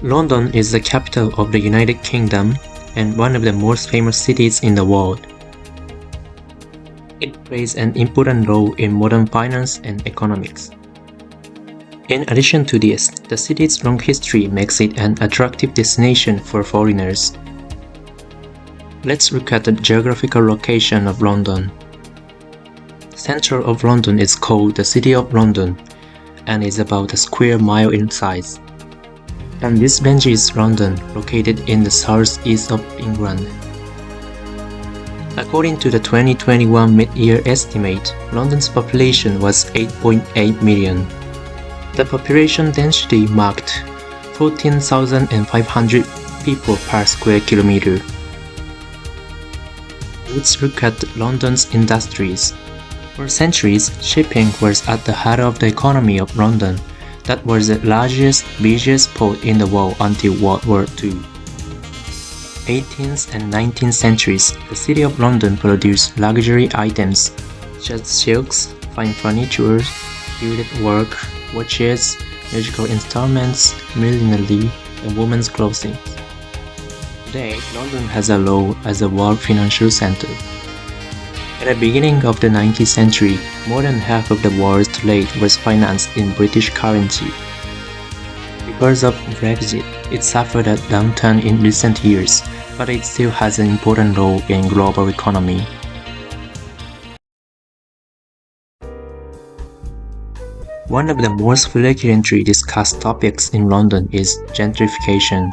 London is the capital of the United Kingdom and one of the most famous cities in the world. It plays an important role in modern finance and economics. In addition to this, the city's long history makes it an attractive destination for foreigners. Let's look at the geographical location of London. The center of London is called the City of London and is about a square mile in size. And this range is London, located in the southeast of England. According to the 2021 mid-year estimate, London's population was 8.8 million. The population density marked 14,500 people per square kilometer. Let's look at London's industries. For centuries, shipping was at the heart of the economy of London. That was the largest, busiest port in the world until World War II. 18th and 19th centuries, the City of London produced luxury items such as silks, fine furniture, gilded work, watches, musical instruments, millinery, and women's clothing. Today, London has a role as a world financial center. At the beginning of the 19th century, more than half of the world's trade was financed in British currency. Because of Brexit, it suffered a downturn in recent years, but it still has an important role in global economy. One of the most frequently discussed topics in London is gentrification.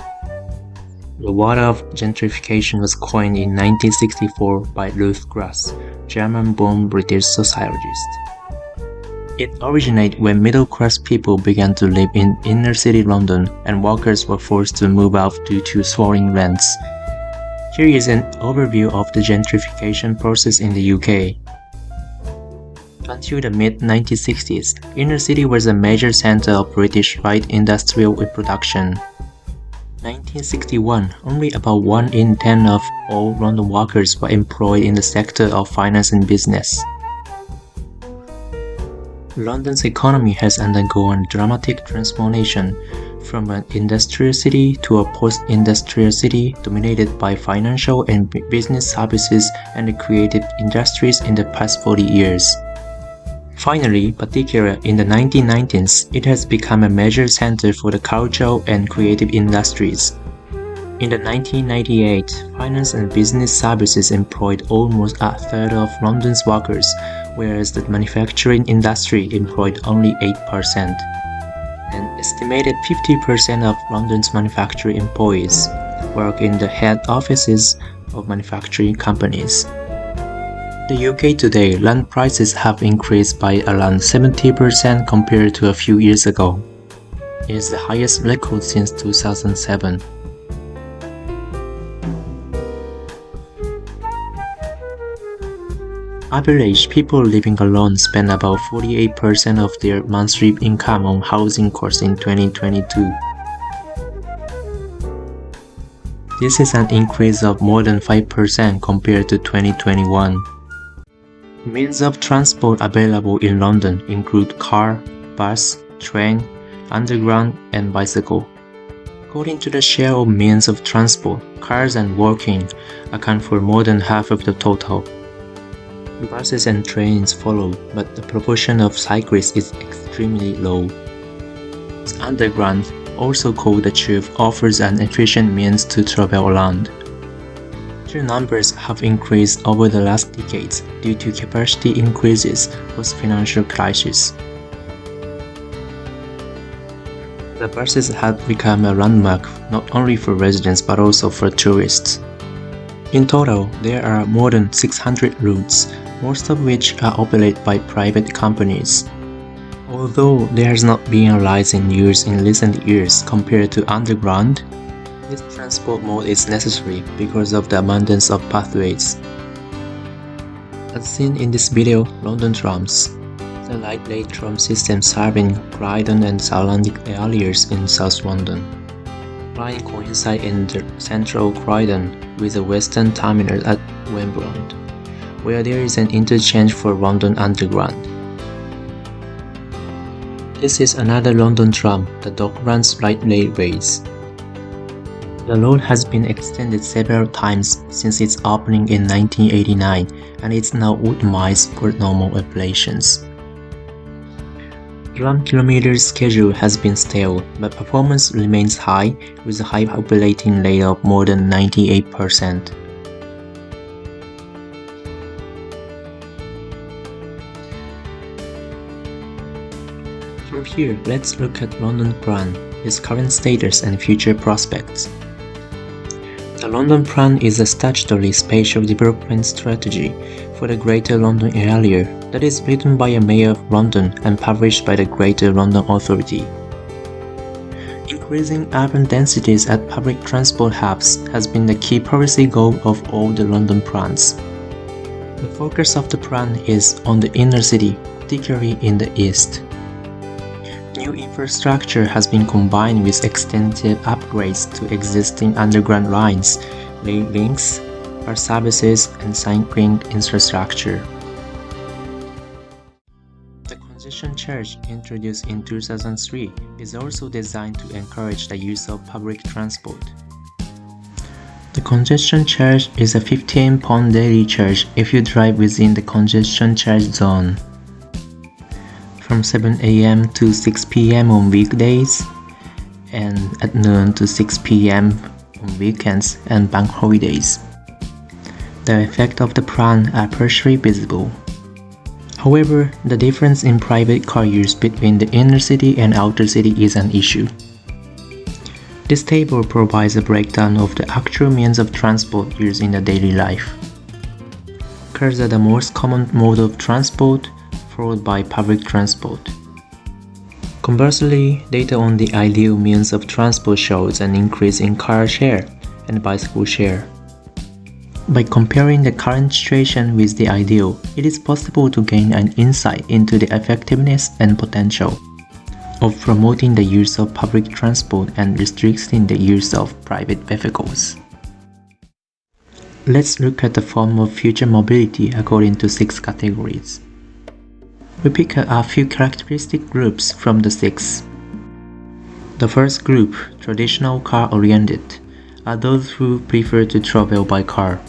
The word of gentrification was coined in 1964 by Ruth Grass, German-born British sociologist. It originated when middle-class people began to live in inner-city London and workers were forced to move out due to soaring rents. Here is an overview of the gentrification process in the UK. Until the mid-1960s, inner-city was a major center of British light industrial production. 1961, only about 1 in 10 of all London workers were employed in the sector of finance and business. London's economy has undergone dramatic transformation from an industrial city to a post-industrial city dominated by financial and business services and the creative industries in the past 40 years. Finally, particularly in the 1990s, it has become a major center for the cultural and creative industries. In the 1998, finance and business services employed almost a third of London's workers, whereas the manufacturing industry employed only 8%. An estimated 50% of London's manufacturing employees work in the head offices of manufacturing companies. In the UK today, land prices have increased by around 70% compared to a few years ago. It is the highest record since 2007. Average people living alone spend about 48% of their monthly income on housing costs in 2022. This is an increase of more than 5% compared to 2021. Means of transport available in London include car, bus, train, underground, and bicycle. According to the share of means of transport, cars and walking account for more than half of the total. Buses and trains follow, but the proportion of cyclists is extremely low. Underground, also called the tube, offers an efficient means to travel around. Numbers have increased over the last decades due to capacity increases post-financial crisis. The buses have become a landmark not only for residents but also for tourists. In total, there are more than 600 routes, most of which are operated by private companies. Although there has not been a rise in use in recent years compared to underground, this transport mode is necessary because of the abundance of pathways. As seen in this video, London trams. The light rail tram system serving Croydon and surrounding areas in South London. Line coincide in the central Croydon with the western terminal at Wimbledon, where there is an interchange for London Underground. This is another London tram, the Docklands Light Railways. The road has been extended several times since its opening in 1989 and is now optimized for normal operations. The 1 km schedule has been stale, but performance remains high with a high operating rate of more than 98%. From here, let's look at London Plan, its current status and future prospects. The London Plan is a statutory spatial development strategy for the Greater London area that is written by a Mayor of London and published by the Greater London Authority. Increasing urban densities at public transport hubs has been the key policy goal of all the London plans. The focus of the plan is on the inner city, particularly in the east. New infrastructure has been combined with extensive upgrades to existing underground lines, rail links, bus services, and cycling infrastructure. The congestion charge introduced in 2003 is also designed to encourage the use of public transport. The congestion charge is a £15 daily charge if you drive within the congestion charge zone. From 7 a.m. to 6 p.m. on weekdays, and at noon to 6 p.m. on weekends and bank holidays. The effect of the plan are partially visible. However, the difference in private car use between the inner city and outer city is an issue. This table provides a breakdown of the actual means of transport used in the daily life. Cars are the most common mode of transport, followed by public transport. Conversely, data on the ideal means of transport shows an increase in car share and bicycle share. By comparing the current situation with the ideal, it is possible to gain an insight into the effectiveness and potential of promoting the use of public transport and restricting the use of private vehicles. Let's look at the form of future mobility according to 6 categories. We pick a few characteristic groups from the 6. The first group, traditional car-oriented, are those who prefer to travel by car.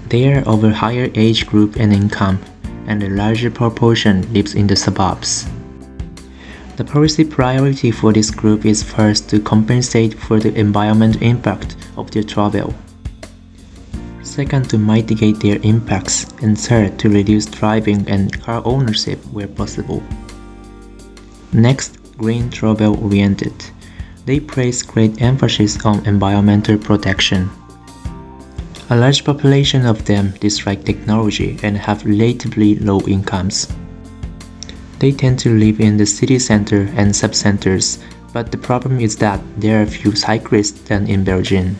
They are of a higher age group and income, and a larger proportion lives in the suburbs. The policy priority for this group is first to compensate for the environmental impact of their travel. Second, to mitigate their impacts, and third, to reduce driving and car ownership where possible. Next, green travel-oriented. They place great emphasis on environmental protection. A large population of them dislike technology and have relatively low incomes. They tend to live in the city center and sub-centers, but the problem is that there are fewer cyclists than in Belgium.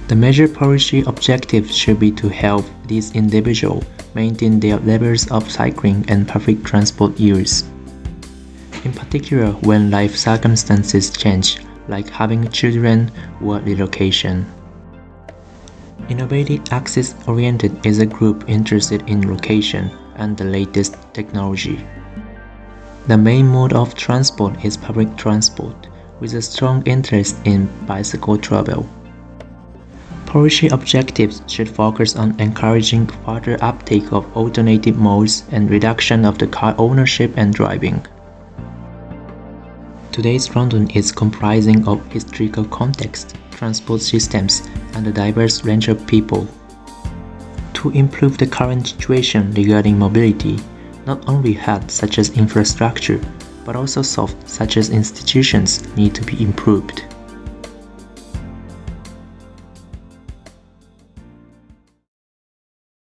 The major policy objective should be to help these individuals maintain their levels of cycling and public transport use. In particular, when life circumstances change, like having children or relocation. Innovative access-oriented is a group interested in location and the latest technology. The main mode of transport is public transport, with a strong interest in bicycle travel. Policy objectives should focus on encouraging further uptake of alternative modes and reduction of the car ownership and driving. Today's London is comprising of historical context, transport systems, and a diverse range of people. To improve the current situation regarding mobility, not only hard such as infrastructure, but also soft such as institutions need to be improved.